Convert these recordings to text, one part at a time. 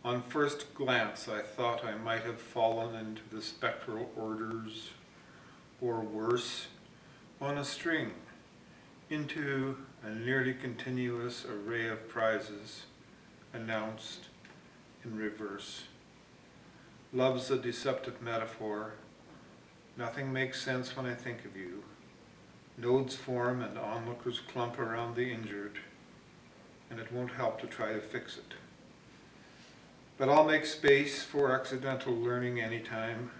On first glance, I thought I might have fallen into the spectral orders, or worse, on a string, into a nearly continuous array of prizes, announced in reverse. Love's a deceptive metaphor. Nothing makes sense when I think of you. Nodes form and onlookers clump around the injured, and it won't help to try to fix it. But I'll make space for accidental learning anytime,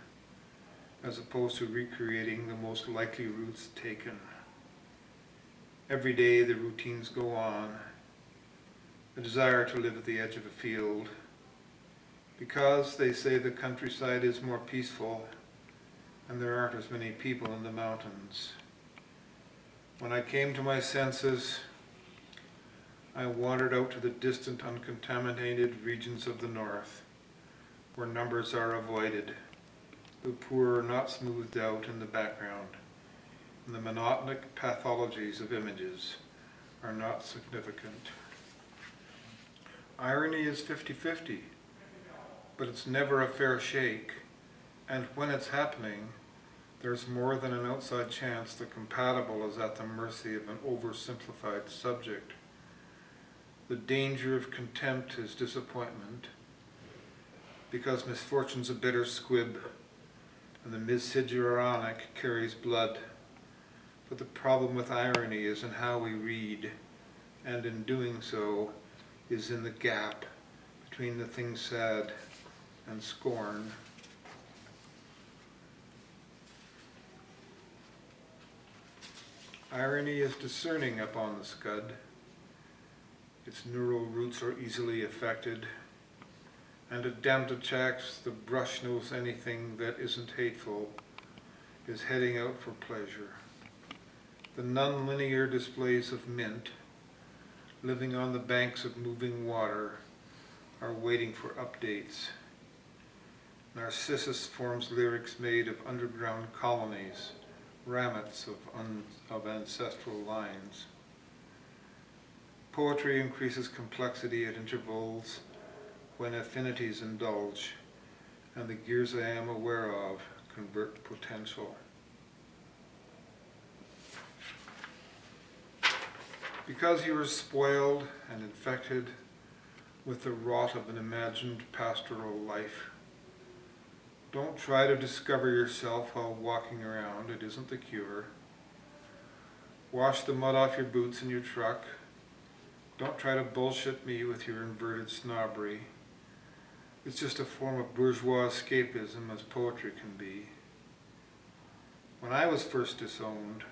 as opposed to recreating the most likely routes taken. Every day the routines go on, the desire to live at the edge of a field, because they say the countryside is more peaceful and there aren't as many people in the mountains. When I came to my senses, I wandered out to the distant, uncontaminated regions of the north, where numbers are avoided, the poor are not smoothed out in the background, and the monotonic pathologies of images are not significant. Irony is 50-50, but it's never a fair shake, and when it's happening, there's more than an outside chance the compatible is at the mercy of an oversimplified subject. The danger of contempt is disappointment, because misfortune's a bitter squib, and the misciguronic carries blood. But the problem with irony is in how we read, and in doing so is in the gap between the thing said and scorn. Irony is discerning upon the scud. Its neural roots are easily affected, and a Damtachaks, the brush knows anything that isn't hateful, is heading out for pleasure. The non-linear displays of mint, living on the banks of moving water, are waiting for updates. Narcissus forms lyrics made of underground colonies, ramets of ancestral lines. Poetry increases complexity at intervals when affinities indulge, and the gears I am aware of convert potential. Because you are spoiled and infected with the rot of an imagined pastoral life, don't try to discover yourself while walking around. It isn't the cure. Wash the mud off your boots in your truck. Don't try to bullshit me with your inverted snobbery. It's just a form of bourgeois escapism, as poetry can be. When I was first disowned,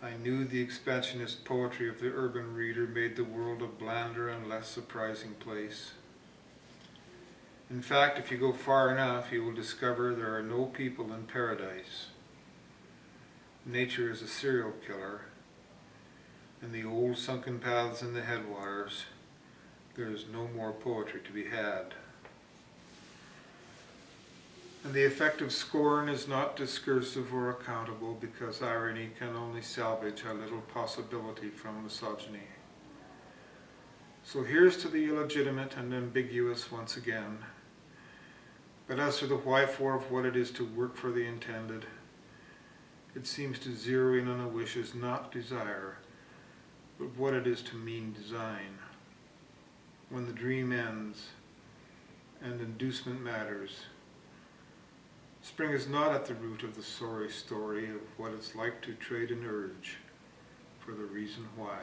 I knew the expansionist poetry of the urban reader made the world a blander and less surprising place. In fact, if you go far enough, you will discover there are no people in paradise. Nature is a serial killer. In the old sunken paths in the headwaters, there is no more poetry to be had. And the effect of scorn is not discursive or accountable, because irony can only salvage a little possibility from misogyny. So here's to the illegitimate and ambiguous once again. But as to the why-for of what it is to work for the intended, it seems to zero in on a wish is not desire, but what it is to mean design. When the dream ends and inducement matters, spring is not at the root of the sorry story of what it's like to trade an urge for the reason why.